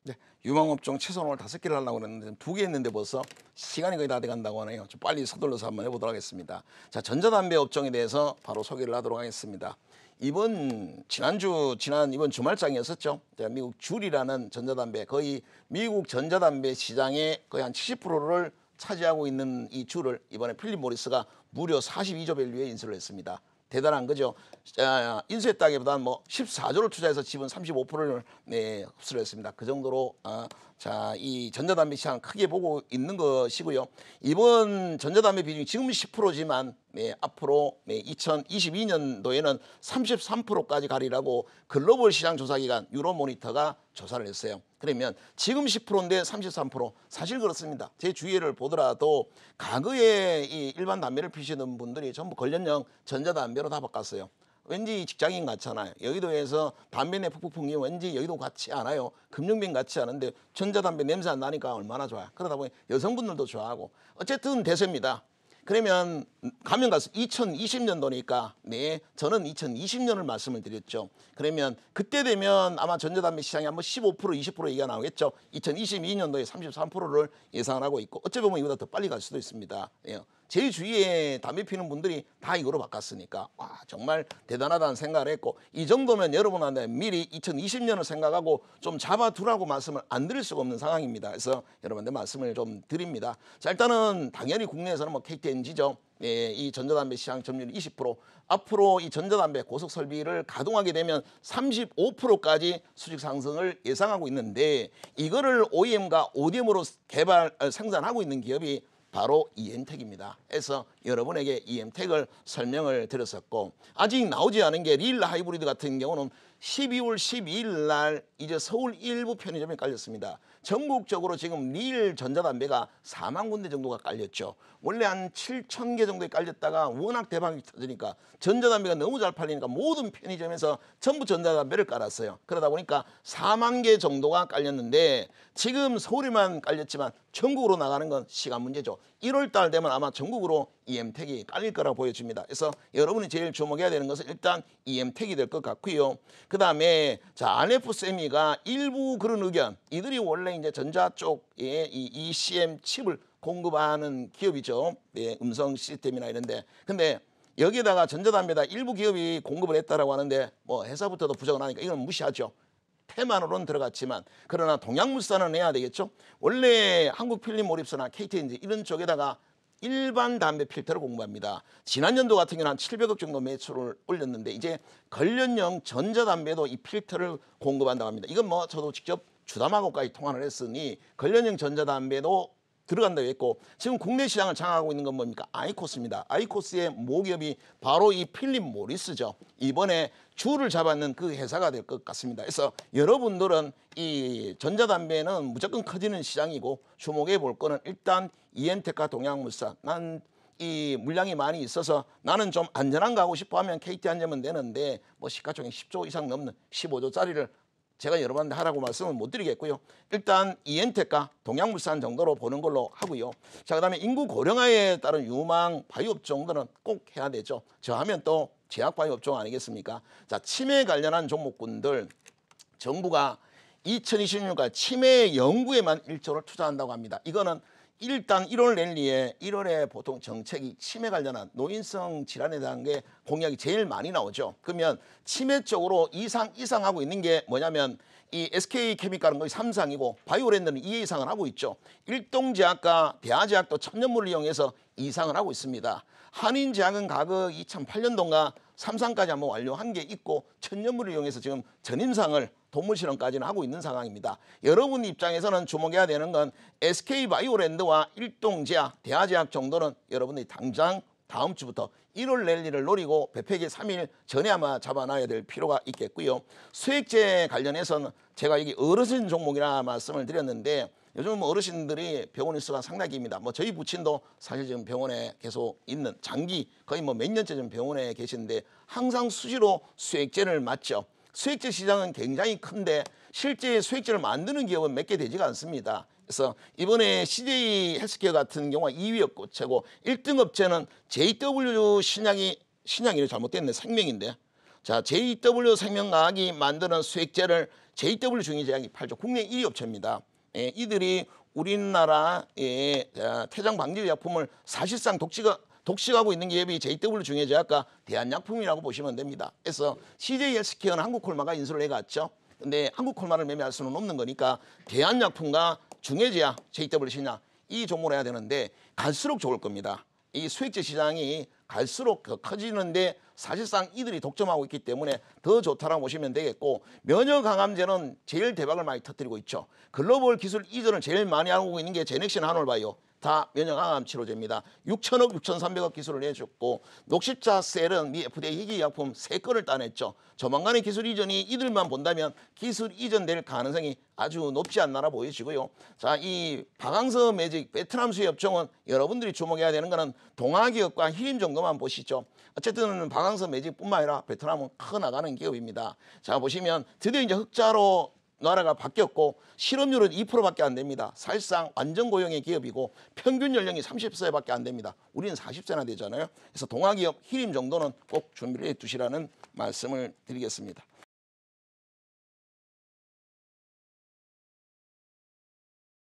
네, 유망업종 최소한 오늘 5개를 하려고 그랬는데 2개 했는데 벌써 시간이 거의 다 돼간다고 하네요. 좀 빨리 서둘러서 한번 해보도록 하겠습니다. 자, 전자담배 업종에 대해서 바로 소개를 하도록 하겠습니다. 이번 이번 주말장이었었죠. 미국 줄이라는 전자담배, 거의 미국 전자담배 시장의 거의 한 70%를 차지하고 있는 이 줄을 이번에 필립 모리스가 무려 42조 밸류에 인수를 했습니다. 대단한 거죠. 인수했다기보다는 뭐 14조를 투자해서 지분 35%를 흡수를 했습니다. 그 정도로 이 전자담배 시장 크게 보고 있는 것이고요. 이번 전자담배 비중이 지금 10%지만 앞으로 2022년도에는 33%까지 가리라고 글로벌 시장 조사기관 유로모니터가 조사를 했어요. 그러면 지금 10%인데 33%, 사실 그렇습니다. 제 주위를 보더라도 과거에 이 일반 담배를 피시는 분들이 전부 관련형 전자담배로 다 바꿨어요. 왠지 직장인 같잖아요. 여의도에서 담배내 푹푹 풍기면 왠지 여의도 같지 않아요. 금융빈 같지 않은데 전자담배 냄새 안 나니까 얼마나 좋아요. 그러다 보니 여성분들도 좋아하고 어쨌든 대세입니다. 그러면 가면 가서 2020년도니까 저는 2020년을 말씀을 드렸죠. 그러면 그때 되면 아마 전자담배 시장이 한번 15% 20% 얘기가 나오겠죠. 2022년도에 33%를 예상을 하고 있고 어찌 보면 이보다 더 빨리 갈 수도 있습니다. 제 주위에 담배 피는 분들이 다 이거로 바꿨으니까 와 정말 대단하다는 생각을 했고 이 정도면 여러분한테 미리 2020년을 생각하고 좀 잡아두라고 말씀을 안 드릴 수가 없는 상황입니다. 그래서 여러분한테 말씀을 좀 드립니다. 자 일단은 당연히 국내에서는 뭐 KTNG죠. 이 전자담배 시장 점유율 20%, 앞으로 이 전자담배 고속설비를 가동하게 되면 35%까지 수직 상승을 예상하고 있는데 이거를 OEM과 ODM으로 생산하고 있는 기업이 바로 EM택입니다. 그래서 여러분에게 EM택을 설명을 드렸었고 아직 나오지 않은 게 릴 하이브리드 같은 경우는 12월 12일 날 이제 서울 일부 편의점에 깔렸습니다. 전국적으로 지금 릴 전자담배가 4만 군데 정도가 깔렸죠. 원래 한 7천 개 정도에 깔렸다가 워낙 대박이 터지니까 전자담배가 너무 잘 팔리니까 모든 편의점에서 전부 전자담배를 깔았어요. 그러다 보니까 4만 개 정도가 깔렸는데 지금 서울에만 깔렸지만 전국으로 나가는 건 시간 문제죠. 1월 달 되면 아마 전국으로 EM택이 깔릴 거라고 보여집니다. 그래서 여러분이 제일 주목해야 되는 것은 일단 EM택이 될 것 같고요. 그 다음에 RF세미가 일부 그런 의견, 이들이 원래 이제 전자 쪽에 이 ECM 칩을 공급하는 기업이죠. 음성 시스템이나 이런데. 근데 여기에다가 전자담배다 일부 기업이 공급을 했다라고 하는데 뭐 회사부터도 부정을 하니까 이건 무시하죠. 테만으로는 들어갔지만 그러나 동양물산은 해야 되겠죠. 원래 한국필립모립스나 KTNG 이런 쪽에다가 일반 담배 필터를 공급합니다. 지난 연도 같은 경우는 한 700억 정도 매출을 올렸는데 이제 관련형 전자담배도 이 필터를 공급한다고 합니다. 이건 뭐 저도 직접 주담하고까지 통화를 했으니 관련형 전자담배도 들어간다고 했고 지금 국내 시장을 장악하고 있는 건 뭡니까? 아이코스입니다. 아이코스의 모기업이 바로 이 필립 모리스죠. 이번에 주를 잡았는 그 회사가 될 것 같습니다. 그래서 여러분들은 이 전자담배는 무조건 커지는 시장이고 주목해 볼 거는 일단 EM택과 동양물산. 난 이 물량이 많이 있어서 나는 좀 안전한 거 하고 싶어 하면 KT 앉으면 되는데 뭐 시가총액 10조 이상 넘는 15조짜리를 제가 여러분한테 하라고 말씀은 못 드리겠고요. 일단 EM택과 동양물산 정도로 보는 걸로 하고요. 자, 그다음에 인구 고령화에 따른 유망 바이오 업종들은 꼭 해야 되죠. 저 하면 또 제약 바이오 업종 아니겠습니까? 자, 치매 관련한 종목군들 정부가 2026년까지 치매 연구에만 1조를 투자한다고 합니다. 이거는 일단 1월 랠리에 1월에 보통 정책이 치매 관련한 노인성 질환에 대한 게 공약이 제일 많이 나오죠. 그러면 치매 쪽으로 이상하고 있는 게 뭐냐면 이 SK케미칼은 거의 3상이고 바이오랜드는 2회 이상을 하고 있죠. 일동제약과 대하제약도 천연물을 이용해서 2상을 하고 있습니다. 한인제약은 과거 2008년도인가 3상까지 한번 완료한 게 있고 천연물을 이용해서 지금 전임상을 동물실험까지는 하고 있는 상황입니다. 여러분 입장에서는 주목해야 되는 건 SK바이오랜드와 일동제약, 대하제약 정도는 여러분들이 당장 다음 주부터 1월 랠리를 노리고 배팩이 3일 전에 아마 잡아놔야 될 필요가 있겠고요. 수액제 관련해서는 제가 여기 어르신 종목이라 말씀을 드렸는데 요즘 어르신들이 병원 일수가 상당히 깁니다. 뭐 저희 부친도 사실 지금 병원에 계속 있는 장기 거의 뭐 몇 년째 좀 병원에 계시는데 항상 수시로 수액제를 맞죠. 수액제 시장은 굉장히 큰데 실제 수액제를 만드는 기업은 몇 개 되지가 않습니다. 그래서 이번에 CJ 헬스케어 같은 경우가 2위였고 최고 1등 업체는 JW 신약이 잘못됐네 생명인데 자, JW 생명과학이 만드는 수액제를 JW 중의제약이 팔죠. 국내 1위 업체입니다. 예, 이들이 우리나라의 태장 방지 약품을 사실상 독식하고 있는 기업이 JW 중의제약과 대한약품이라고 보시면 됩니다. 그래서 CJ 헬스케어는 한국콜마가 인수를 해갔죠. 근데 한국콜마를 매매할 수는 없는 거니까 대한약품과 중의제약, JW 신약 이 종목을 해야 되는데 갈수록 좋을 겁니다. 이 수액제 시장이 갈수록 더 커지는데 사실상 이들이 독점하고 있기 때문에 더 좋다라고 보시면 되겠고, 면역항암제는 제일 대박을 많이 터뜨리고 있죠. 글로벌 기술 이전을 제일 많이 하고 있는 게 제넥신 한올바이오. 다 면역항암 치료제입니다. 6천억, 6,300억 기술을 내줬고, 녹십자셀은 미 FDA 희귀약품 3건을 따냈죠. 조만간의 기술 이전이 이들만 본다면 기술 이전될 가능성이 아주 높지 않나 보여지고요. 자, 이 박항서 매직 베트남 수입 업종은 여러분들이 주목해야 되는 거는 동아기업과 희림 정도만 보시죠. 어쨌든 박항서 매직뿐만 아니라 베트남은 커나가는 기업입니다. 자, 보시면 드디어 이제 흑자로 나라가 바뀌었고 실업률은 2%밖에 안 됩니다. 사실상 완전 고용의 기업이고 평균 연령이 30세밖에 안 됩니다. 우리는 40세나 되잖아요. 그래서 동아기업 희림 정도는 꼭 준비를 해 두시라는 말씀을 드리겠습니다.